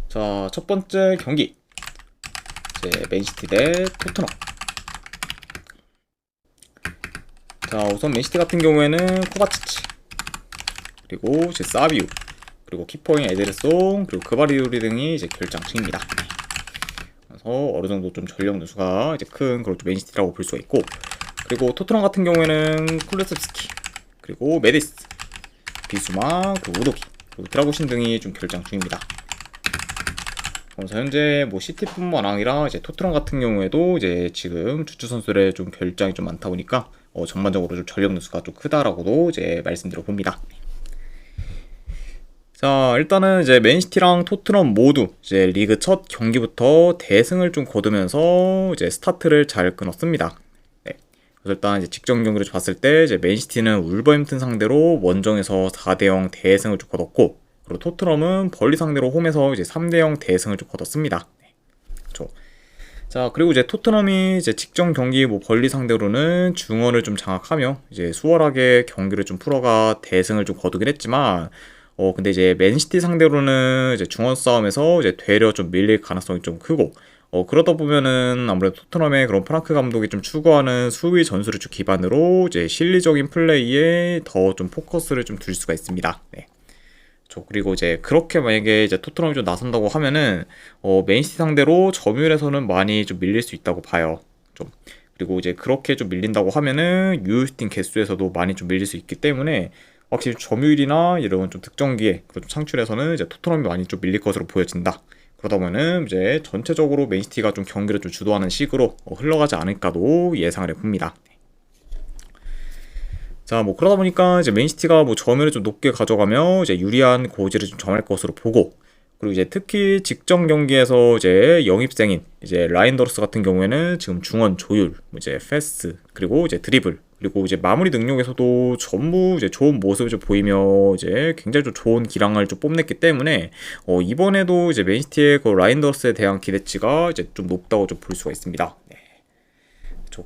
자, 첫 번째 경기. 이제 맨시티 대 토트넘. 자, 우선 맨시티 같은 경우에는 코바치치, 그리고 이제 사비우, 그리고 키퍼인 에데르송, 그리고 그바리우리 등이 이제 결장 중입니다. 그래서 어느 정도 좀 전력 누수가 이제 큰 그런 맨시티라고 볼 수가 있고, 그리고 토트넘 같은 경우에는 쿨루셉스키, 그리고 메디스, 비수마, 그리고 우도기, 그리고 드라고신 등이 좀 결장 중입니다. 그래서 현재 뭐 시티뿐만 아니라 이제 토트넘 같은 경우에도 이제 지금 주축 선수들의 좀 결장이 좀 많다 보니까 전반적으로 좀 전력 누수가 좀 크다라고도 이제 말씀드려 봅니다. 자, 일단은 이제 맨시티랑 토트넘 모두 이제 리그 첫 경기부터 대승을 좀 거두면서 이제 스타트를 잘 끊었습니다. 네. 그래서 일단 이제 직전 경기를 봤을 때 이제 맨시티는 울버햄튼 상대로 원정에서 4대0 대승을 좀 거뒀고, 그리고 토트넘은 벌리 상대로 홈에서 이제 3대0 대승을 좀 거뒀습니다. 네. 그렇죠. 자, 그리고 이제 토트넘이 이제 직전 경기 뭐 벌리 상대로는 중원을 좀 장악하며 이제 수월하게 경기를 좀 풀어가 대승을 좀 거두긴 했지만, 근데 이제 맨시티 상대로는 이제 중원 싸움에서 이제 되려 좀 밀릴 가능성이 좀 크고, 그러다 보면은 아무래도 토트넘의 그런 프랑크 감독이 좀 추구하는 수비 전술을 좀 기반으로 이제 실리적인 플레이에 더 좀 포커스를 좀 둘 수가 있습니다. 네. 그리고 이제 그렇게 만약에 이제 토트넘이 좀 나선다고 하면은 맨시티 상대로 점유율에서는 많이 좀 밀릴 수 있다고 봐요. 좀. 그리고 이제 그렇게 좀 밀린다고 하면은 유효슈팅 개수에서도 많이 좀 밀릴 수 있기 때문에 확실히 점유율이나 이런 좀 득점기에 좀 창출해서는 이제 토트넘이 많이 좀 밀릴 것으로 보여진다. 그러다 보면은 이제 전체적으로 맨시티가 좀 경기를 좀 주도하는 식으로 흘러가지 않을까도 예상을 해봅니다. 자, 뭐 그러다 보니까 이제 맨시티가 뭐 점유율을 좀 높게 가져가며 이제 유리한 고지를 좀 점할 것으로 보고, 그리고 이제 특히 직전 경기에서 이제 영입생인 이제 라인더러스 같은 경우에는 지금 중원 조율, 뭐 이제 패스, 그리고 이제 드리블, 그리고 이제 마무리 능력에서도 전부 이제 좋은 모습을 좀 보이며 이제 굉장히 좀 좋은 기량을 좀 뽐냈기 때문에 이번에도 이제 맨시티의 그 라인더러스에 대한 기대치가 이제 좀 높다고 좀 볼 수가 있습니다. 네.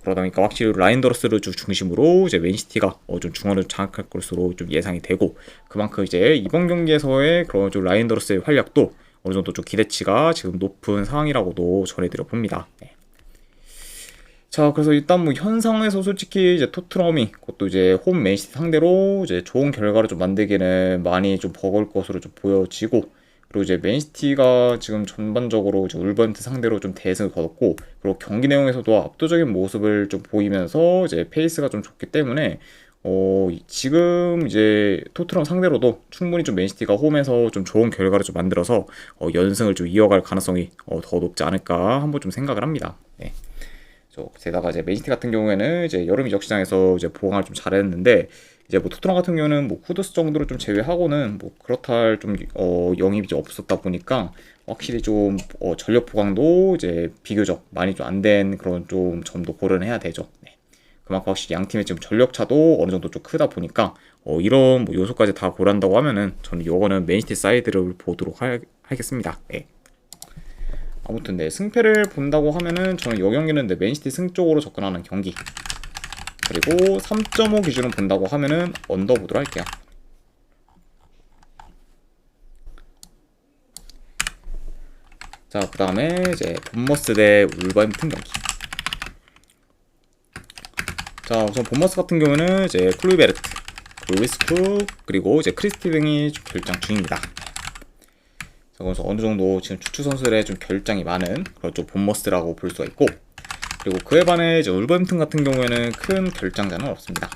그러다 보니까 확실히 라인더러스를 중심으로 이제 맨시티가 좀 중원을 장악할 것으로 좀 예상이 되고, 그만큼 이제 이번 경기에서의 그런 좀 라인더러스의 활약도 어느 정도 좀 기대치가 지금 높은 상황이라고도 전해드려 봅니다. 네. 자, 그래서 일단 뭐 현상에서 솔직히 이제 토트넘이 그것도 이제 홈 맨시티 상대로 이제 좋은 결과를 좀 만들기는 많이 좀 버거울 것으로 좀 보여지고, 그리고 이제 맨시티가 지금 전반적으로 이제 울버햄튼 상대로 좀 대승을 거뒀고, 그리고 경기 내용에서도 압도적인 모습을 좀 보이면서 이제 페이스가 좀 좋기 때문에 지금 이제 토트넘 상대로도 충분히 좀 맨시티가 홈에서 좀 좋은 결과를 좀 만들어서 연승을 좀 이어갈 가능성이 더 높지 않을까 한번 좀 생각을 합니다. 네. 게다가 이제 맨시티 같은 경우에는 이제 여름 이적 시장에서 이제 보강을 좀 잘했는데, 이제 뭐 토트넘 같은 경우는 뭐 쿠드스 정도를 좀 제외하고는 뭐 그렇다 할 좀 영입이 좀 없었다 보니까 확실히 좀 전력 보강도 이제 비교적 많이 좀 안 된 그런 좀 점도 고려는 해야 되죠. 네. 그만큼 확실히 양 팀의 지금 전력 차도 어느 정도 좀 크다 보니까 이런 뭐 요소까지 다 고려한다고 하면은 저는 요거는 맨시티 사이드를 보도록 하겠습니다. 네. 아무튼 네, 승패를 본다고 하면은 저는 이 경기는 네, 맨시티 승 쪽으로 접근하는 경기, 그리고 3.5 기준으로 본다고 하면은 언더 보도록 할게요. 자, 그 다음에 이제 본머스 대 울버햄튼 경기. 자, 우선 본머스 같은 경우는 이제 클루이베르트, 루이스크, 그리고 이제 크리스티 등이 좀 결장 중입니다. 자, 그래서 어느 정도 지금 주축 선수들의 좀 결장이 많은 그런 좀 본머스라고 볼 수가 있고, 그리고 그에 반해 이제 울버햄튼 같은 경우에는 큰 결장자는 없습니다.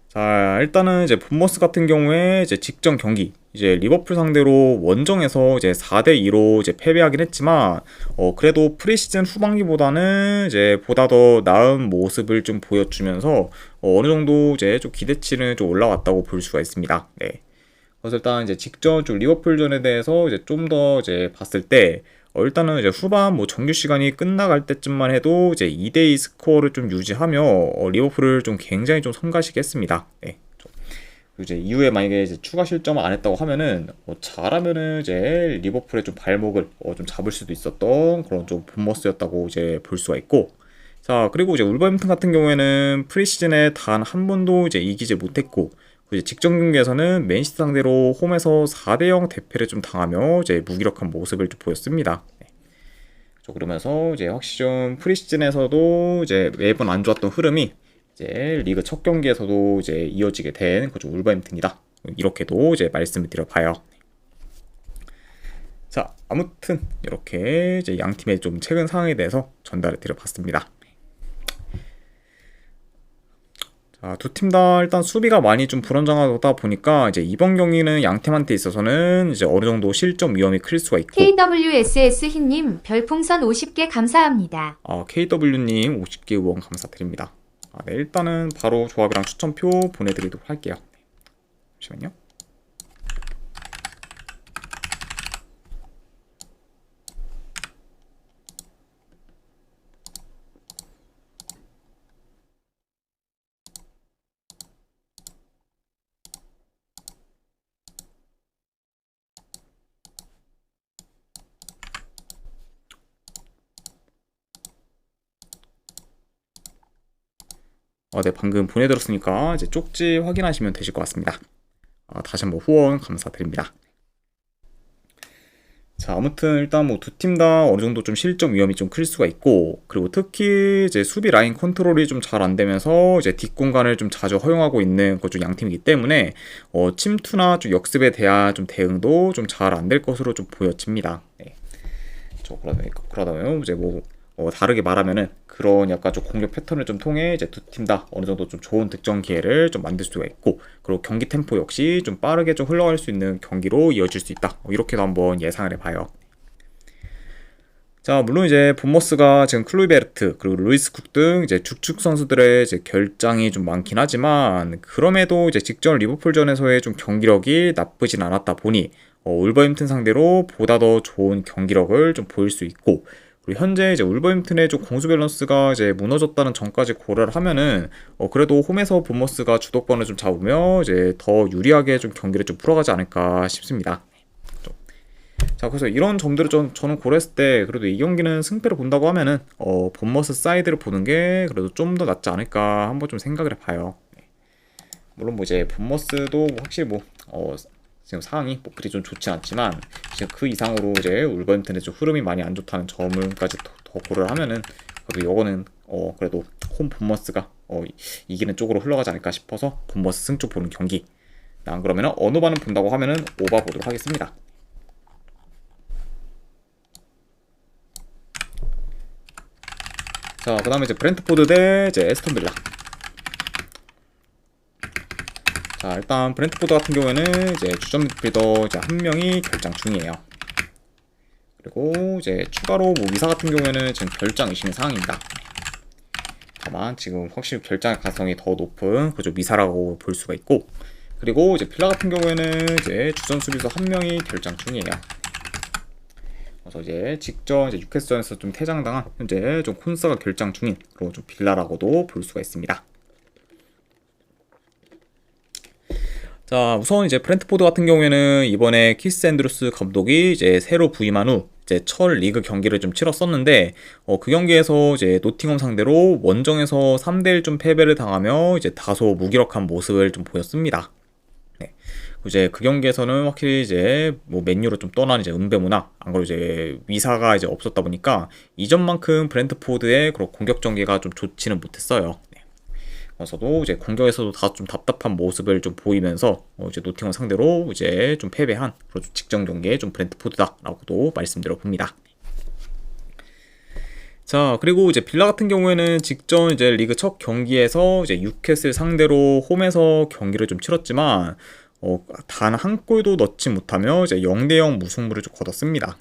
자, 일단은 이제 본머스 같은 경우에 이제 직전 경기 이제 리버풀 상대로 원정에서 이제 4대2로 이제 패배하긴 했지만 그래도 프리시즌 후반기보다는 이제 보다 더 나은 모습을 좀 보여주면서 어느 정도 이제 좀 기대치는 좀 올라왔다고 볼 수가 있습니다. 네. 그래서 일단 이제 직전 좀 리버풀전에 대해서 이제 좀 더 이제 봤을 때 일단은 이제 후반 뭐 정규 시간이 끝나갈 때쯤만 해도 이제 2대2 스코어를 좀 유지하며 리버풀을 좀 굉장히 좀 성가시게 했습니다. 네. 그리고 이제 이후에 만약에 이제 추가 실점을 안 했다고 하면은 잘하면은 이제 리버풀의 좀 발목을 좀 잡을 수도 있었던 그런 좀 본머스였다고 이제 볼 수가 있고, 자, 그리고 이제 울버햄튼 같은 경우에는 프리시즌에 단 한 번도 이제 이기지 못했고, 이제 직전 경기에서는 맨시티 상대로 홈에서 4대0 대패를 좀 당하며 이제 무기력한 모습을 좀 보였습니다. 그러면서 이제 확실히 좀 프리시즌에서도 이제 매번 안 좋았던 흐름이 이제 리그 첫 경기에서도 이제 이어지게 된 그좀 울버햄튼이다. 이렇게도 이제 말씀을 드려봐요. 자, 아무튼 이렇게 이제 양 팀의 좀 최근 상황에 대해서 전달을 드려봤습니다. 자, 두 팀 다 일단 수비가 많이 좀 불안정하다 보니까 이제 이번 경기는 양 팀한테 있어서는 이제 어느 정도 실점 위험이 클 수가 있고. KWSS 흰님 별풍선 50개 감사합니다. KW님 50개 후원 감사드립니다. 네, 일단은 바로 조합이랑 추천표 보내드리도록 할게요. 잠시만요. 네, 방금 보내드렸으니까 이제 쪽지 확인하시면 되실 것 같습니다. 다시 한번 후원 감사드립니다. 자, 아무튼 일단 뭐 두 팀 다 어느 정도 좀 실점 위험이 좀 클 수가 있고, 그리고 특히 이제 수비 라인 컨트롤이 좀 잘 안 되면서 이제 뒷공간을 좀 자주 허용하고 있는 그쪽 양 팀이기 때문에 침투나 좀 역습에 대한 좀 대응도 좀 잘 안 될 것으로 좀 보여집니다. 네. 그러다 보면 이제 뭐 다르게 말하면은 그런 약간 좀 공격 패턴을 좀 통해 이제 두 팀 다 어느 정도 좀 좋은 득점 기회를 좀 만들 수가 있고, 그리고 경기 템포 역시 좀 빠르게 좀 흘러갈 수 있는 경기로 이어질 수 있다. 이렇게도 한번 예상을 해봐요. 자, 물론 이제 본머스가 지금 클로이베르트 그리고 루이스 쿡 등 이제 죽축 선수들의 이제 결장이 좀 많긴 하지만, 그럼에도 이제 직전 리버풀전에서의 좀 경기력이 나쁘진 않았다 보니 울버햄튼 상대로 보다 더 좋은 경기력을 좀 보일 수 있고, 그리고 현재 이제 울버햄튼의 좀 공수 밸런스가 이제 무너졌다는 점까지 고려를 하면은 그래도 홈에서 본머스가 주도권을 좀 잡으며 이제 더 유리하게 좀 경기를 좀 풀어가지 않을까 싶습니다. 자, 그래서 이런 점들을 저는 고려했을 때 그래도 이 경기는 승패를 본다고 하면은 본머스 사이드를 보는 게 그래도 좀 더 낫지 않을까 한번 좀 생각을 해봐요. 물론 뭐 이제 본머스도 확실히 뭐 지금 상황이 뭐 그리 좀 좋지 않지만, 지금 그 이상으로 이제 울버햄튼의 좀 흐름이 많이 안 좋다는 점을까지 더 고려를 하면은 그래도 이거는 그래도 홈 본머스가 이기는 쪽으로 흘러가지 않을까 싶어서 본머스 승쪽 보는 경기. 안 그러면은 어느 반은 본다고 하면은 오바 보도록 하겠습니다. 자, 그 다음에 이제 브렌트포드 대 이제 에스턴 빌라. 자, 일단 브렌트포드 같은 경우에는 이제 주전 미드필더 이제 한 명이 결장 중이에요. 그리고 이제 추가로 뭐 위사 같은 경우에는 지금 결장 의심의 상황입니다. 다만 지금 확실히 결장의 가능성이 더 높은 그죠 미사라고 볼 수가 있고, 그리고 이제 빌라 같은 경우에는 이제 주전 수비수 한 명이 결장 중이에요. 그래서 이제 직전 이제 뉴캐슬전에서 좀 퇴장당한 현재 좀 콘사가 결장 중인 그런 좀 빌라라고도 볼 수가 있습니다. 자, 우선 이제 브렌트포드 같은 경우에는 이번에 키스 앤드루스 감독이 이제 새로 부임한 후 이제 첫 리그 경기를 좀 치렀었는데 그 경기에서 이제 노팅엄 상대로 원정에서 3대1 좀 패배를 당하며 이제 다소 무기력한 모습을 좀 보였습니다. 네. 이제 그 경기에서는 확실히 이제 뭐 맨유로 좀 떠난 이제 은배모나 안 그래도 이제 위사가 이제 없었다 보니까 이전만큼 브렌트포드의 그런 공격 전개가 좀 좋지는 못했어요. 그래서도 이제 공격에서도 다 좀 답답한 모습을 좀 보이면서 이제 노팅엄 상대로 이제 좀 패배한 그런 직전 경기에 좀 브렌트포드다라고도 말씀드려 봅니다. 자, 그리고 이제 빌라 같은 경우에는 직전 이제 리그 첫 경기에서 이제 뉴캐슬 상대로 홈에서 경기를 좀 치렀지만 단 한 골도 넣지 못하며 이제 0대0 무승부를 좀 거뒀습니다.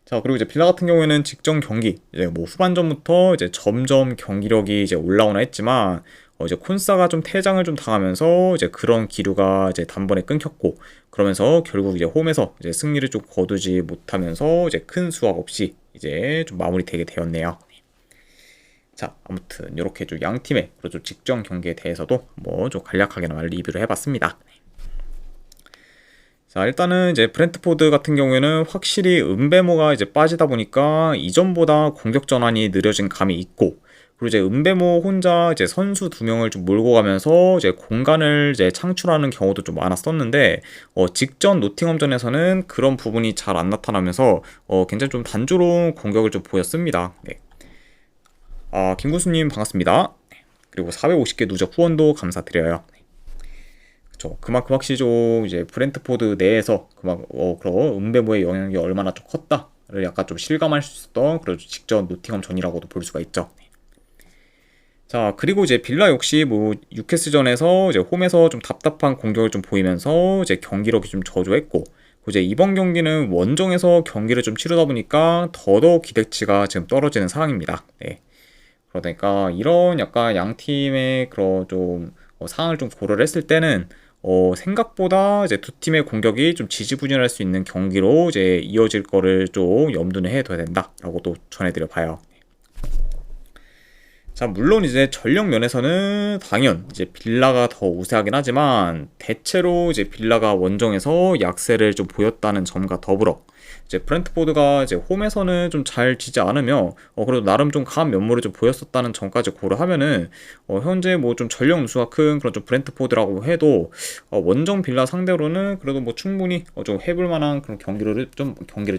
자, 그리고 이제 빌라 같은 경우에는 직전 경기 이제 뭐 후반전부터 이제 점점 경기력이 이제 올라오나 했지만 이제 콘사가 좀 퇴장을 좀 당하면서 이제 그런 기류가 이제 단번에 끊겼고, 그러면서 결국 이제 홈에서 이제 승리를 좀 거두지 못하면서 이제 큰 수확 없이 이제 좀 마무리되게 되었네요. 자, 아무튼 이렇게 좀 양 팀의 그리고 좀 직전 경기에 대해서도 뭐 좀 간략하게나마 리뷰를 해봤습니다. 자, 일단은 이제 브렌트포드 같은 경우에는 확실히 은배모가 이제 빠지다 보니까 이전보다 공격 전환이 느려진 감이 있고, 그리고 이제 은배모 혼자 이제 선수 두 명을 좀 몰고 가면서 이제 공간을 이제 창출하는 경우도 좀 많았었는데, 직전 노팅엄전에서는 그런 부분이 잘 안 나타나면서 굉장히 좀 단조로운 공격을 좀 보였습니다. 네. 김구수님 반갑습니다. 그리고 450개 누적 후원도 감사드려요. 그쵸. 그만큼 확실히 좀 이제 브랜트포드 내에서 그런 은배모의 영향이 얼마나 좀 컸다를 약간 좀 실감할 수 있었던 그런 직전 노팅엄 전이라고도 볼 수가 있죠. 자, 그리고 이제 빌라 역시 뭐 뉴캐슬전에서 이제 홈에서 좀 답답한 공격을 좀 보이면서 이제 경기력이 좀 저조했고, 이제 이번 경기는 원정에서 경기를 좀 치르다 보니까 더더욱 기대치가 지금 떨어지는 상황입니다. 네. 그러니까 이런 약간 양 팀의 그런 좀 상황을 좀 고려를 했을 때는 생각보다 이제 두 팀의 공격이 좀 지지부진할 수 있는 경기로 이제 이어질 거를 좀 염두는 해둬야 된다라고도 전해드려 봐요. 자, 물론 이제 전력 면에서는 당연 이제 빌라가 더 우세하긴 하지만 대체로 이제 빌라가 원정에서 약세를 좀 보였다는 점과 더불어 이제 브랜트포드가 이제 홈에서는 좀 잘 지지 않으며 그래도 나름 좀 강한 면모를 좀 보였었다는 점까지 고려하면은 현재 뭐 좀 전력 누수가 큰 그런 좀 브랜트포드라고 해도 원정 빌라 상대로는 그래도 뭐 충분히 좀 해볼 만한 그런 경기를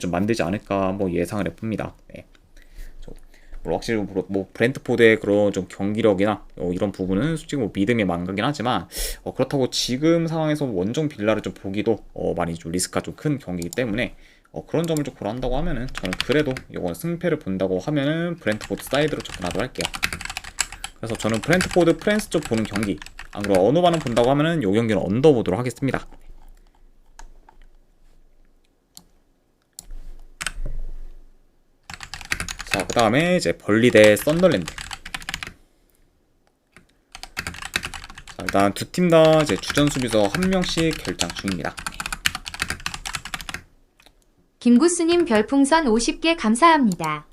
좀 만들지 않을까 뭐 예상을 해봅니다. 네. 확실히 뭐 브랜트포드의 그런 좀 경기력이나 이런 부분은 솔직히 뭐 믿음이 망가긴 하지만 그렇다고 지금 상황에서 원정 빌라를 좀 보기도 많이 좀 리스크가 좀 큰 경기이기 때문에 그런 점을 좀 고려한다고 하면은 저는 그래도 이건 승패를 본다고 하면은 브랜트포드 사이드로 접근하도록 할게요. 그래서 저는 브랜트포드 프랜스 쪽 보는 경기, 안 그리고 언어반은 본다고 하면은 이 경기는 언더 보도록 하겠습니다. 자, 그 다음에 이제 벌리 대 썬더랜드. 자, 일단 두 팀 다 이제 주전 수비수 한 명씩 결장 중입니다. 김구스님 별풍선 50개 감사합니다.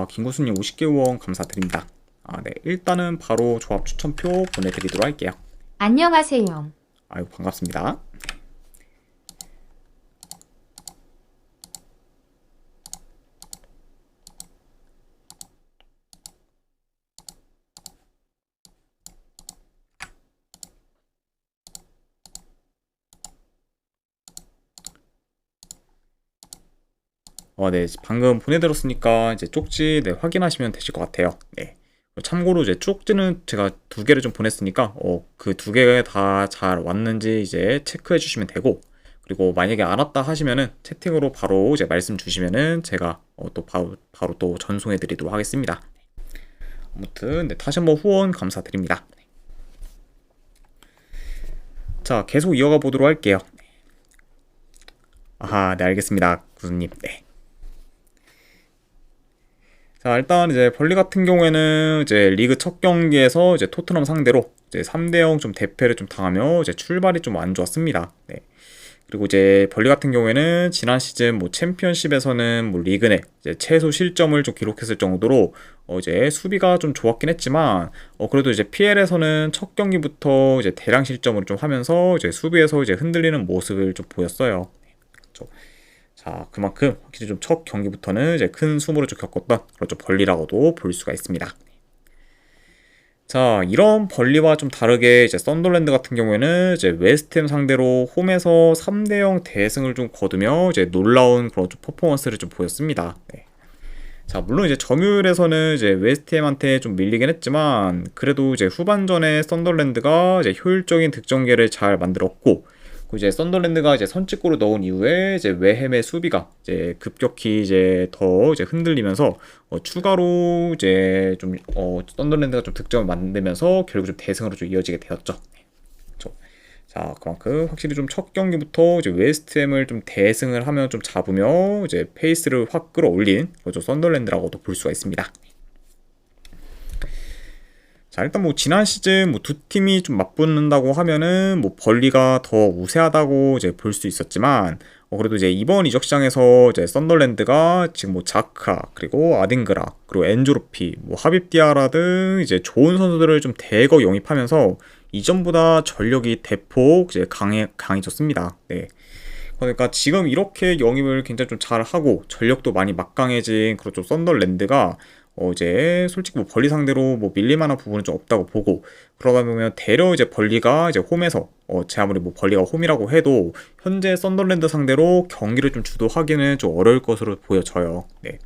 김구수님 50개 후원 감사드립니다. 네, 일단은 바로 조합 추천표 보내드리도록 할게요. 안녕하세요. 아유, 반갑습니다. 네, 방금 보내드렸으니까 이제 쪽지 네, 확인하시면 되실 것 같아요. 네. 참고로 이제 쪽지는 제가 두 개를 좀 보냈으니까 그 두 개 다 잘 왔는지 이제 체크해 주시면 되고, 그리고 만약에 안 왔다 하시면은 채팅으로 바로 이제 말씀 주시면은 제가 또 바로 또 전송해 드리도록 하겠습니다. 아무튼 네, 다시 한번 후원 감사드립니다. 자, 계속 이어가 보도록 할게요. 네, 알겠습니다, 구수님. 네. 자, 일단 이제 벌리 같은 경우에는 이제 리그 첫 경기에서 이제 토트넘 상대로 이제 3대0 좀 대패를 좀 당하며 이제 출발이 좀 안 좋았습니다. 네. 그리고 이제 벌리 같은 경우에는 지난 시즌 뭐 챔피언십에서는 뭐 리그 내 이제 최소 실점을 좀 기록했을 정도로 이제 수비가 좀 좋았긴 했지만 그래도 이제 PL에서는 첫 경기부터 이제 대량 실점을 좀 하면서 이제 수비에서 이제 흔들리는 모습을 좀 보였어요. 그렇죠. 자, 그만큼 확실히 좀 첫 경기부터는 이제 큰 수모를 좀 겪었던 그런 좀 벌리라고도 볼 수가 있습니다. 자, 이런 벌리와 좀 다르게 이제 썬더랜드 같은 경우에는 이제 웨스트햄 상대로 홈에서 3대0 대승을 좀 거두며 이제 놀라운 그런 좀 퍼포먼스를 좀 보였습니다. 네. 자, 물론 이제 점유율에서는 이제 웨스트햄한테 좀 밀리긴 했지만 그래도 이제 후반전에 썬더랜드가 이제 효율적인 득점계를 잘 만들었고, 이제 썬더랜드가 이제 선취골을 넣은 이후에 이제 웨햄의 수비가 이제 급격히 이제 더 이제 흔들리면서 추가로 이제 좀 썬더랜드가 좀 득점을 만들면서 결국 좀 대승으로 좀 이어지게 되었죠. 그렇죠. 자, 그만큼 확실히 좀 첫 경기부터 이제 웨스트햄을 좀 대승을 하면 좀 잡으며 이제 페이스를 확 끌어올린 그렇죠, 썬더랜드라고도 볼 수가 있습니다. 자, 일단 뭐 지난 시즌 뭐 두 팀이 좀 맞붙는다고 하면은 뭐 벌리가 더 우세하다고 이제 볼 수 있었지만 그래도 이제 이번 이적 시장에서 이제 썬더랜드가 지금 뭐 자카 그리고 아딩그라 그리고 엔조로피 뭐 하빕 디아라 등 이제 좋은 선수들을 좀 대거 영입하면서 이전보다 전력이 대폭 이제 강해졌습니다. 네. 그러니까 지금 이렇게 영입을 굉장히 좀 잘하고 전력도 많이 막강해진 그런 좀 썬더랜드가 이제 솔직히 뭐 벌리 상대로 뭐 밀릴만한 부분은 좀 없다고 보고, 그러다 보면 대려 이제 벌리가 이제 홈에서 제 아무리 뭐 벌리가 홈이라고 해도 현재 썬더랜드 상대로 경기를 좀 주도하기는 좀 어려울 것으로 보여져요. 네.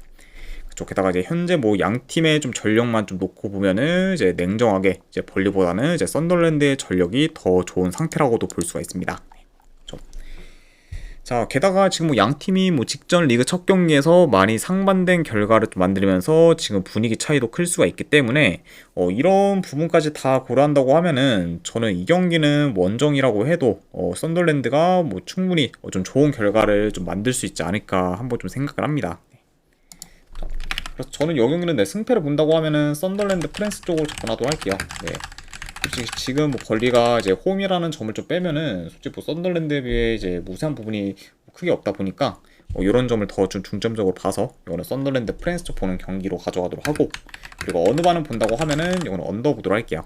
그쪽 게다가 이제 현재 뭐 양 팀의 좀 전력만 좀 놓고 보면은 이제 냉정하게 이제 벌리보다는 이제 썬더랜드의 전력이 더 좋은 상태라고도 볼 수가 있습니다. 자, 게다가 지금 뭐 양 팀이 뭐 직전 리그 첫 경기에서 많이 상반된 결과를 또 만들면서 지금 분위기 차이도 클 수가 있기 때문에 이런 부분까지 다 고려한다고 하면은 저는 이 경기는 원정이라고 해도 썬더랜드가 뭐 충분히 좀 좋은 결과를 좀 만들 수 있지 않을까 한번 좀 생각을 합니다. 그래서 저는 이 경기는 내 승패를 본다고 하면은 썬더랜드 프랜스 쪽으로 접근하도록 할게요. 네. 솔직히 지금 뭐 벌리가 이제 홈이라는 점을 좀 빼면은 솔직히 뭐 썬더랜드에 비해 이제 무세한 부분이 크게 없다 보니까 이런 점을 더 좀 중점적으로 봐서 이거는 썬더랜드 프랜스 쪽 보는 경기로 가져가도록 하고, 그리고 어느 반을 본다고 하면은 이거는 언더 보도록 할게요.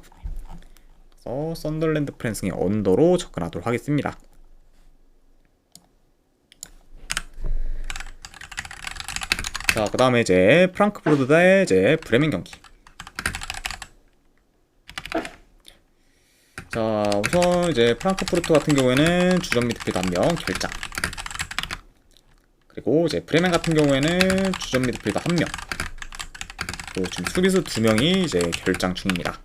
그래서 썬더랜드 프랜스의 언더로 접근하도록 하겠습니다. 자, 그 다음에 이제 프랑크푸르트 대 이제 브레멘 경기. 자, 우선 이제 프랑크푸르트 같은 경우에는 주전 미드필더 1명 결장, 그리고 이제 브레멘 같은 경우에는 주전 미드필더 1명, 그리고 지금 수비수 2명이 이제 결장 중입니다.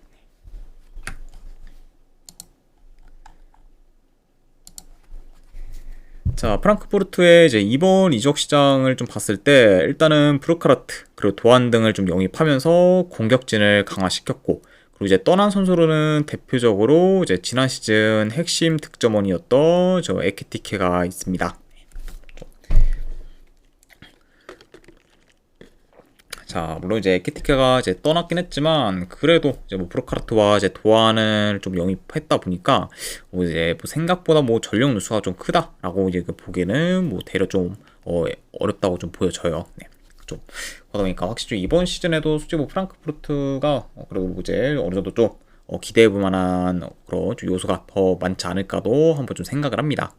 자, 프랑크푸르트의 이제 이번 이적 시장을 좀 봤을 때 일단은 프루카라트 그리고 도안 등을 좀 영입하면서 공격진을 강화시켰고, 그리고 이제 떠난 선수로는 대표적으로 이제 지난 시즌 핵심 득점원이었던 저 에키티케가 있습니다. 자, 물론 이제 에키티케가 이제 떠났긴 했지만 그래도 이제 뭐 프로카르트와 이제 도안을 좀 영입했다 보니까 뭐 이제 뭐 생각보다 뭐 전력 누수가 좀 크다라고 이제 보기에는 뭐 대려 좀 어렵다고 좀 보여져요. 네. 좀 그러다 보니까 확실히 좀 이번 시즌에도 솔직히 뭐 프랑크푸르트가 그래도 뭐 이제 어느 정도 좀 기대해볼 만한 그런 좀 요소가 더 많지 않을까도 한번 좀 생각을 합니다.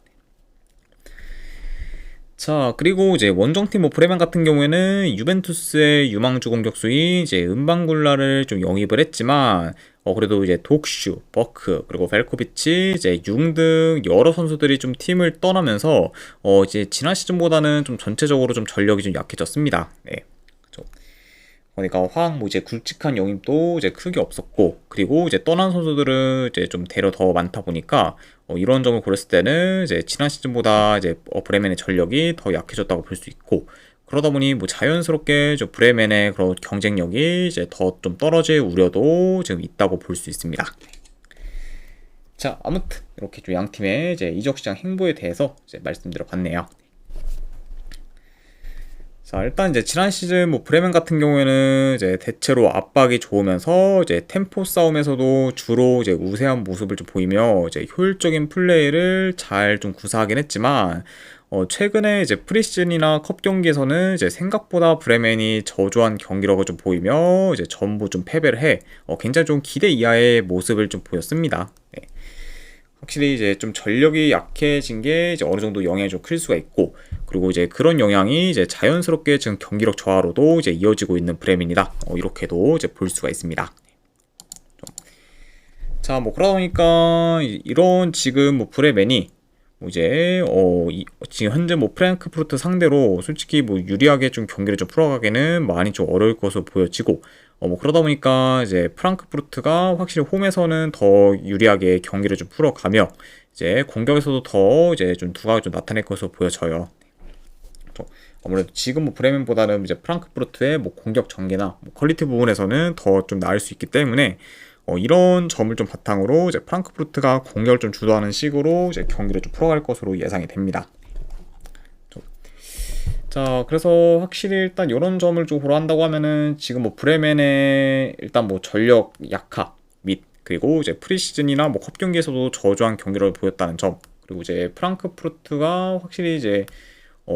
자, 그리고 이제 원정팀 뭐 브레멘 같은 경우에는 유벤투스의 유망주 공격수인 이제 은방굴라를 좀 영입을 했지만 그래도 이제 독슈, 버크, 그리고 벨코비치, 이제 융 등 여러 선수들이 좀 팀을 떠나면서 이제 지난 시즌보다는 좀 전체적으로 좀 전력이 좀 약해졌습니다. 네. 그러니까 확 뭐 이제 굵직한 영입도 이제 크게 없었고, 그리고 이제 떠난 선수들은 이제 좀 대려 더 많다 보니까 이런 점을 고렸을 때는 이제 지난 시즌보다 이제 브레멘의 전력이 더 약해졌다고 볼 수 있고, 그러다 보니 뭐 자연스럽게 저 브레멘의 그런 경쟁력이 이제 더 좀 떨어질 우려도 지금 있다고 볼 수 있습니다. 자, 아무튼 이렇게 좀 양 팀의 이제 이적 시장 행보에 대해서 이제 말씀드려봤네요. 자, 일단 이제 지난 시즌 뭐 브레멘 같은 경우에는 이제 대체로 압박이 좋으면서 이제 템포 싸움에서도 주로 이제 우세한 모습을 좀 보이며 이제 효율적인 플레이를 잘 좀 구사하긴 했지만 최근에 이제 프리시즌이나 컵 경기에서는 이제 생각보다 브레멘이 저조한 경기력을 좀 보이며 이제 전부 좀 패배를 해 굉장히 좀 기대 이하의 모습을 좀 보였습니다. 네. 확실히 이제 좀 전력이 약해진 게 이제 어느 정도 영향이 좀 클 수가 있고, 그리고 이제 그런 영향이 이제 자연스럽게 지금 경기력 저하로도 이제 이어지고 있는 브레멘이다. 이렇게도 이제 볼 수가 있습니다. 자, 뭐 그러다 보니까 이런 지금 뭐 브레멘이 뭐 이제 지금 현재 뭐 프랑크푸르트 상대로 솔직히 뭐 유리하게 좀 경기를 좀 풀어가기는 많이 좀 어려울 것으로 보여지고, 뭐 그러다 보니까 이제 프랑크푸르트가 확실히 홈에서는 더 유리하게 경기를 좀 풀어가며 이제 공격에서도 더 이제 좀 두각을 좀 나타낼 것으로 보여져요. 아무래도 지금 뭐 브레멘보다는 이제 프랑크푸르트의 뭐 공격 전개나 뭐 퀄리티 부분에서는 더 좀 나을 수 있기 때문에 이런 점을 좀 바탕으로 이제 프랑크푸르트가 공격을 좀 주도하는 식으로 이제 경기를 좀 풀어갈 것으로 예상이 됩니다. 자, 그래서 확실히 일단 이런 점을 좀 고려한다고 하면은 지금 뭐 브레멘의 일단 뭐 전력 약화 및 그리고 이제 프리시즌이나 뭐 컵 경기에서도 저조한 경기를 보였다는 점, 그리고 이제 프랑크푸르트가 확실히 이제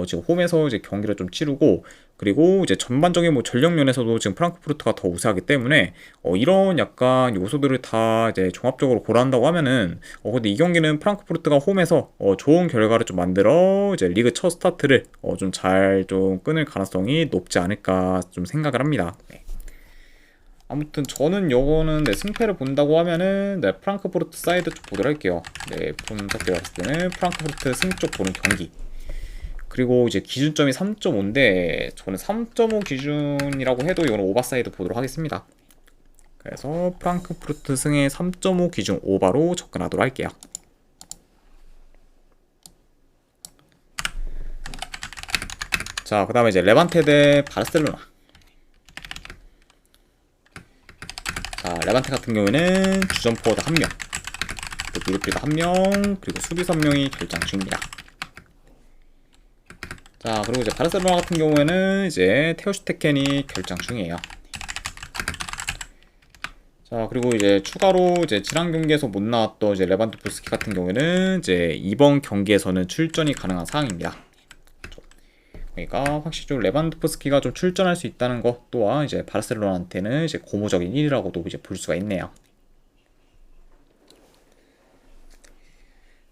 지금 홈에서 이제 경기를 좀 치르고, 그리고 이제 전반적인 뭐 전력 면에서도 지금 프랑크푸르트가 더 우세하기 때문에 이런 약간 요소들을 다 이제 종합적으로 고려한다고 하면은 근데 이 경기는 프랑크푸르트가 홈에서 좋은 결과를 좀 만들어 이제 리그 첫 스타트를 좀 잘 좀 끊을 가능성이 높지 않을까 좀 생각을 합니다. 네. 아무튼 저는 요거는 네, 승패를 본다고 하면은 네, 프랑크푸르트 사이드 쪽 보도록 할게요. 네, 분석대로 봤을 때는 프랑크푸르트 승 쪽 보는 경기. 그리고 이제 기준점이 3.5인데 저는 3.5 기준이라고 해도 이거는 오버사이드 보도록 하겠습니다. 그래서 프랑크푸르트 승의 3.5 기준 오버로 접근하도록 할게요. 자, 그 다음에 이제 레반테 대 바르셀로나. 자, 레반테 같은 경우에는 주전 포워드 1명, 그리고 미드필더 1명, 그리고 수비수 1명이 결장 중입니다. 자, 그리고 이제 바르셀로나 같은 경우에는 이제 테오 슈테켄이 결장 중이에요. 자, 그리고 이제 추가로 이제 지난 경기에서 못 나왔던 이제 레반도프스키 같은 경우에는 이제 이번 경기에서는 출전이 가능한 상황입니다. 그러니까 확실히 좀 레반도프스키가 좀 출전할 수 있다는 것 또한 이제 바르셀로나한테는 이제 고무적인 일이라고도 이제 볼 수가 있네요.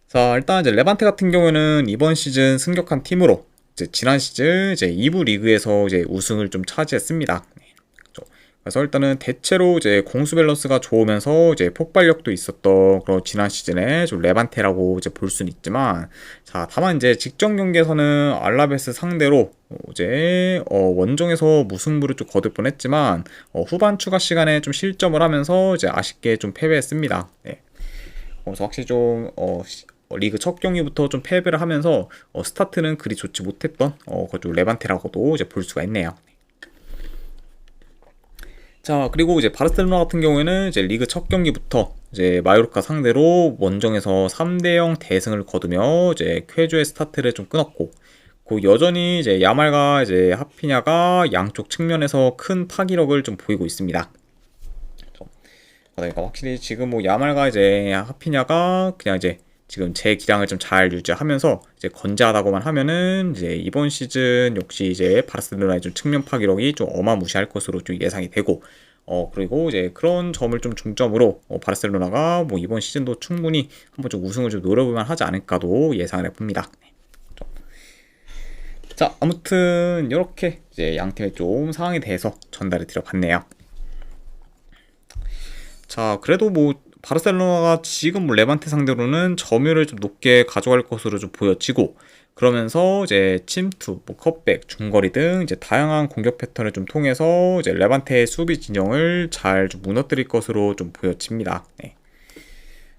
자, 일단 이제 레반테 같은 경우는 이번 시즌 승격한 팀으로 이제 지난 시즌 이제 2부 리그에서 이제 우승을 좀 차지했습니다. 그래서 일단은 대체로 이제 공수 밸런스가 좋으면서 이제 폭발력도 있었던 그런 지난 시즌에 좀 레반테라고 이제 볼 수는 있지만, 자, 다만 이제 직전 경기에서는 알라베스 상대로 이제 원정에서 무승부를 좀 거둘 뻔했지만 후반 추가 시간에 좀 실점을 하면서 이제 아쉽게 좀 패배했습니다. 네. 그래서 확실히 좀 리그 첫 경기부터 좀 패배를 하면서 스타트는 그리 좋지 못했던 좀 레반테라고도 이제 볼 수가 있네요. 자, 그리고 이제 바르셀로나 같은 경우에는 이제 리그 첫 경기부터 이제 마요르카 상대로 원정에서 3대0 대승을 거두며 이제 쾌조의 스타트를 좀 끊었고, 그 여전히 이제 야말과 이제 하피냐가 양쪽 측면에서 큰 파기력을 좀 보이고 있습니다. 그러니까 확실히 지금 뭐 야말과 이제 하피냐가 그냥 이제 지금 제 기량을 좀 잘 유지하면서 이제 건재하다고만 하면은 이제 이번 시즌 역시 이제 바르셀로나의 좀 측면 파기력이 좀 어마무시할 것으로 좀 예상이 되고, 그리고 이제 그런 점을 좀 중점으로 바르셀로나가 뭐 이번 시즌도 충분히 한번 좀 우승을 좀 노려볼만 하지 않을까도 예상을 해봅니다. 자, 아무튼 이렇게 이제 양 팀의 좀 상황에 대해서 전달을 드려봤네요. 자, 그래도 뭐 바르셀로나가 지금 뭐 레반테 상대로는 점유율을 좀 높게 가져갈 것으로 좀 보여지고, 그러면서 이제 침투, 뭐 컷백, 중거리 등 이제 다양한 공격 패턴을 좀 통해서 이제 레반테의 수비 진영을 잘 좀 무너뜨릴 것으로 좀 보여집니다. 네.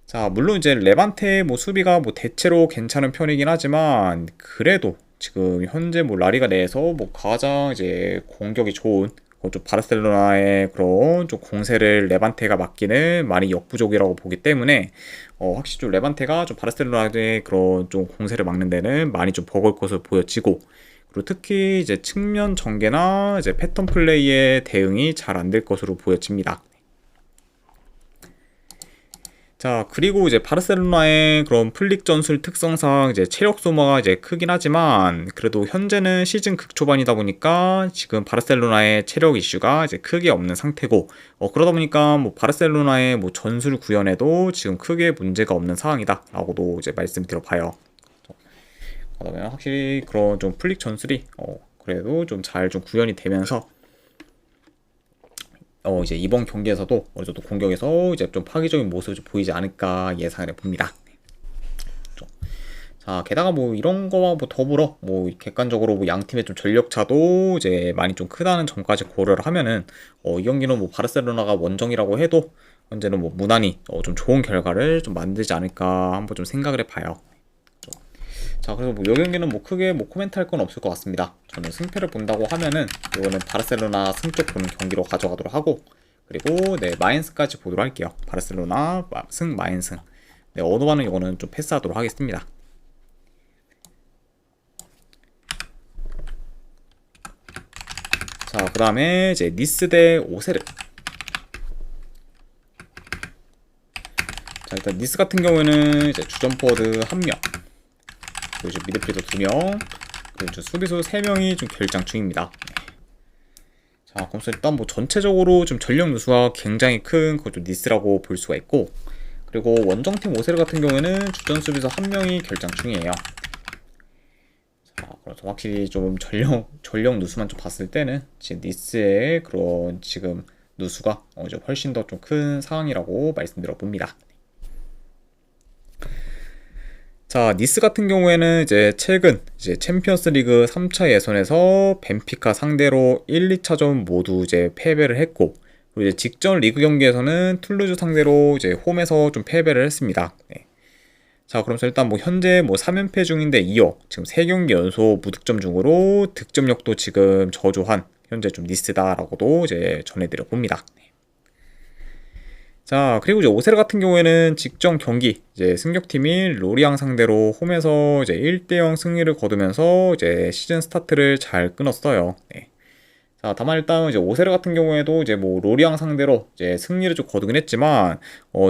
자, 물론 이제 레반테의 뭐 수비가 뭐 대체로 괜찮은 편이긴 하지만, 그래도 지금 현재 뭐 라리가 내에서 뭐 가장 이제 공격이 좋은 좀 바르셀로나의 그런 좀 공세를 레반테가 막기는 많이 역부족이라고 보기 때문에 확실히 좀 레반테가 좀 바르셀로나의 그런 좀 공세를 막는 데는 많이 좀 버거울 것으로 보여지고, 그리고 특히 이제 측면 전개나 이제 패턴 플레이의 대응이 잘 안 될 것으로 보여집니다. 자, 그리고 이제 바르셀로나의 그런 플릭 전술 특성상 이제 체력 소모가 이제 크긴 하지만, 그래도 현재는 시즌 극초반이다 보니까 지금 바르셀로나의 체력 이슈가 이제 크게 없는 상태고, 그러다 보니까 뭐 바르셀로나의 뭐 전술 구현에도 지금 크게 문제가 없는 상황이다라고도 이제 말씀드려봐요. 그러면 확실히 그런 좀 플릭 전술이 그래도 좀 잘 좀 구현이 되면서 이제 이번 경기에서도 어느 정도 공격에서 이제 좀 파괴적인 모습을 좀 보이지 않을까 예상을 해봅니다. 자, 게다가 뭐 이런 거와 뭐 더불어 뭐 객관적으로 뭐 양 팀의 좀 전력 차도 이제 많이 좀 크다는 점까지 고려를 하면은 이 경기는 뭐 바르셀로나가 원정이라고 해도 현재는 뭐 무난히 좀 좋은 결과를 좀 만들지 않을까 한번 좀 생각을 해봐요. 자, 그래서 뭐 이 경기는 뭐 크게 뭐 코멘트 할 건 없을 것 같습니다. 저는 승패를 본다고 하면은 이거는 바르셀로나 승쪽 보는 경기로 가져가도록 하고, 그리고 네, 마인스까지 보도록 할게요. 바르셀로나 승, 마인승. 네, 어도바는 이거는 좀 패스하도록 하겠습니다. 자, 그 다음에 이제 니스 대 오세르. 자, 일단 니스 같은 경우에는 이제 주전 포워드 1명, 그리고 이제 미드필더 2명, 그리고 이제 수비수 3명이 좀 결장 중입니다. 자, 그래서 일단 뭐 전체적으로 좀 전력 누수가 굉장히 큰 그좀 니스라고 볼 수가 있고, 그리고 원정팀 오세르 같은 경우에는 주전 수비수 1명이 결장 중이에요. 자, 그래서 확실히 좀 전력 누수만 좀 봤을 때는 지금 니스의 그런 지금 누수가 이제 훨씬 더 좀 큰 상황이라고 말씀드려 봅니다. 자, 니스 같은 경우에는 이제 최근 이제 챔피언스 리그 3차 예선에서 벤피카 상대로 1, 2차전 모두 이제 패배를 했고, 그리고 이제 직전 리그 경기에서는 툴루즈 상대로 이제 홈에서 좀 패배를 했습니다. 네. 자, 그러면서 일단 뭐 현재 뭐 3연패 중인데 이어 지금 3경기 연속 무득점 중으로 득점력도 지금 저조한 현재 좀 니스다라고도 이제 전해드려 봅니다. 자, 그리고 이제 오세르 같은 경우에는 직전 경기 이제 승격팀인 로리앙 상대로 홈에서 이제 1대0 승리를 거두면서 이제 시즌 스타트를 잘 끊었어요. 네. 자, 다만 일단 이제 오세르 같은 경우에도 이제 뭐 로리앙 상대로 이제 승리를 좀 거두긴 했지만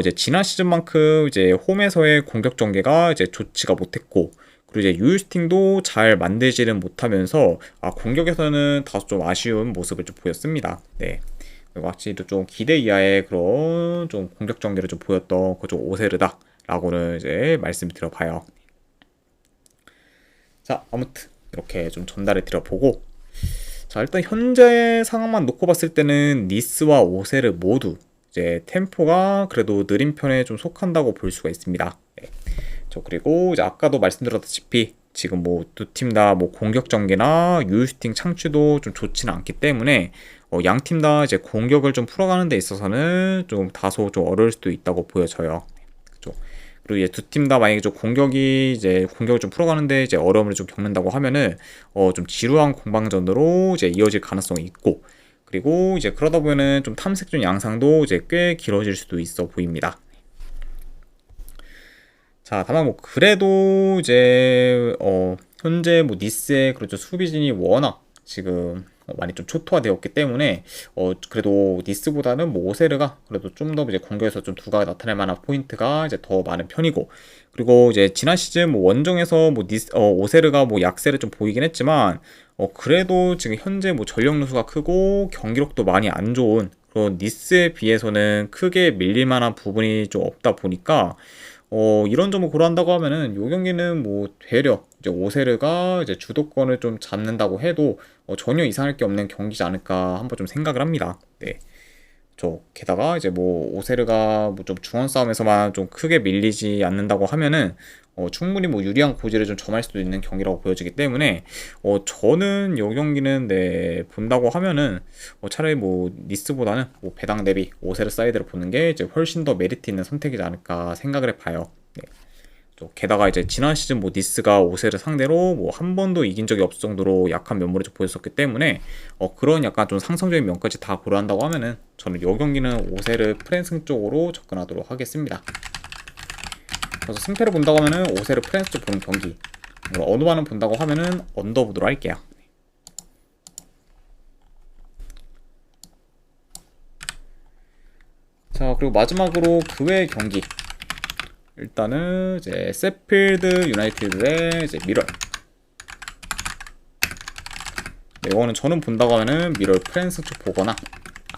이제 지난 시즌만큼 이제 홈에서의 공격 전개가 이제 좋지가 못했고, 그리고 이제 유유스팅도 잘 만들지는 못하면서 공격에서는 다소 좀 아쉬운 모습을 좀 보였습니다. 네. 확실히 좀 기대 이하의 그런 좀 공격 전개를 좀 보였던 그좀 오세르다 라고는 이제 말씀을 드려봐요. 자, 아무튼 이렇게 좀 전달을 드려보고, 자, 일단 현재 상황만 놓고 봤을 때는 니스와 오세르 모두 이제 템포가 그래도 느린 편에 좀 속한다고 볼 수가 있습니다. 네. 그리고 이제 아까도 말씀드렸다시피 지금 뭐 두 팀 다 뭐 공격 전개나 유효슈팅 창출도 좀 좋지는 않기 때문에 양 팀 다 이제 공격을 좀 풀어가는 데 있어서는 좀 다소 좀 어려울 수도 있다고 보여져요. 그죠? 그리고 이제 두 팀 다 만약에 좀 공격을 좀 풀어가는데 이제 어려움을 좀 겪는다고 하면은 좀 지루한 공방전으로 이제 이어질 가능성이 있고, 그리고 이제 그러다 보면은 좀 탐색전 양상도 이제 꽤 길어질 수도 있어 보입니다. 자, 다만 뭐 그래도 이제 현재 뭐 니스의 그렇죠 수비진이 워낙 지금 많이 좀 초토화되었기 때문에 그래도 니스보다는 뭐 오세르가 그래도 좀 더 이제 공격에서 좀 두각이 나타낼 만한 포인트가 이제 더 많은 편이고, 그리고 이제 지난 시즌 뭐 원정에서 뭐 오세르가 뭐 약세를 좀 보이긴 했지만 그래도 지금 현재 뭐 전력 누수가 크고 경기력도 많이 안 좋은 그런 니스에 비해서는 크게 밀릴 만한 부분이 좀 없다 보니까 이런 점을 고려한다고 하면은 요 경기는 뭐 되려 이제 오세르가 이제 주도권을 좀 잡는다고 해도 전혀 이상할 게 없는 경기지 않을까 한번 좀 생각을 합니다. 네. 게다가 이제 뭐 오세르가 뭐 좀 중원 싸움에서만 좀 크게 밀리지 않는다고 하면은 충분히 뭐 유리한 고지를 좀 점할 수도 있는 경기라고 보여지기 때문에 저는 이 경기는 네 본다고 하면은 차라리 뭐 니스보다는 뭐 배당 대비 오세르 사이드를 보는 게 이제 훨씬 더 메리트 있는 선택이지 않을까 생각을 해봐요. 네. 게다가 이제 지난 시즌 뭐 니스가 오세르 상대로 뭐 한 번도 이긴 적이 없을 정도로 약한 면모를 좀 보였었기 때문에 그런 약간 좀 상성적인 면까지 다 고려한다고 하면은 저는 이 경기는 오세르 프랜승 쪽으로 접근하도록 하겠습니다. 그래서 승패를 본다고 하면은 오세르 프랜스 쪽 보는 경기, 어느바는 본다고 하면은 언더 보도록 할게요. 자, 그리고 마지막으로 그 외의 경기, 일단은 이제 세필드 유나이티드의 이제 미럴. 네, 이거는 저는 본다고 하면은 미럴 프랜스 쪽 보거나,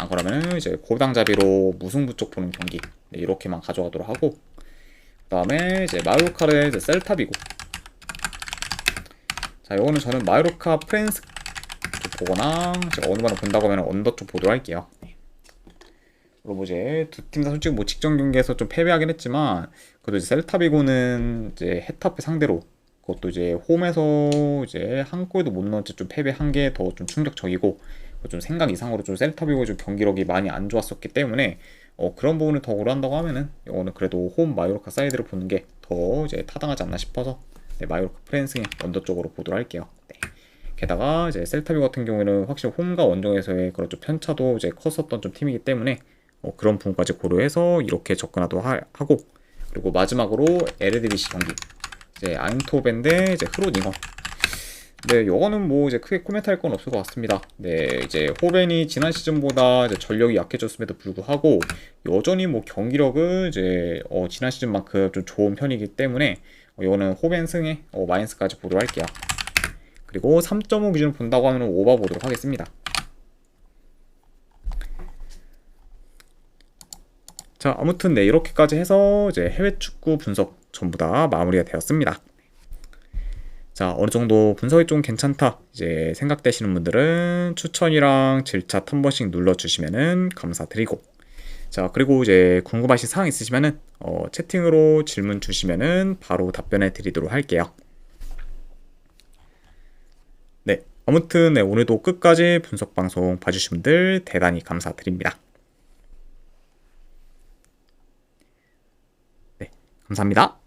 그러면은 이제 고당잡이로 무승부 쪽 보는 경기, 네, 이렇게만 가져가도록 하고, 그 다음에 이제 마요르카의 이제 셀타비고. 자, 이거는 저는 마요르카 프랜스 쪽 보거나, 제가 어느 반을 본다고 하면 언더 쪽 보도록 할게요. 그리고 이제 두 팀 다 솔직히 뭐 직전 경기에서 좀 패배하긴 했지만, 그래도 이제 셀타비고는 이제 헤타페 상대로, 그것도 이제 홈에서 이제 한 골도 못 넣은 채 좀 패배한 게 더 좀 충격적이고, 좀 생각 이상으로 좀 셀타비고 좀 경기력이 많이 안 좋았었기 때문에 그런 부분을 더 고려한다고 하면은 이거는 그래도 홈 마요르카 사이드를 보는 게 더 이제 타당하지 않나 싶어서 네, 마요르카 프랜승의 언더 쪽으로 보도록 할게요. 네. 게다가 이제 셀타비고 같은 경우에는 확실히 홈과 원정에서의 그런 좀 편차도 이제 컸었던 좀 팀이기 때문에 그런 부분까지 고려해서 이렇게 접근하도록 하고, 그리고 마지막으로 에르디비시 경기 이제 아인토벤 대 이제 흐로닝어. 네, 요거는 뭐 이제 크게 코멘트할 건 없을 것 같습니다. 네, 이제 호벤이 지난 시즌보다 이제 전력이 약해졌음에도 불구하고 여전히 뭐 경기력은 이제 지난 시즌만큼 좀 좋은 편이기 때문에 이거는 호벤 승에 마인스까지 보도록 할게요. 그리고 3.5 기준으로 본다고 하면 오버 보도록 하겠습니다. 자, 아무튼 네, 이렇게까지 해서 이제 해외 축구 분석 전부 다 마무리가 되었습니다. 자, 어느 정도 분석이 좀 괜찮다 이제 생각되시는 분들은 추천이랑 질차 한 번씩 눌러주시면은 감사드리고, 자, 그리고 이제 궁금하신 사항 있으시면은 채팅으로 질문 주시면은 바로 답변해 드리도록 할게요. 네, 아무튼 네, 오늘도 끝까지 분석 방송 봐주신 분들 대단히 감사드립니다. 네, 감사합니다.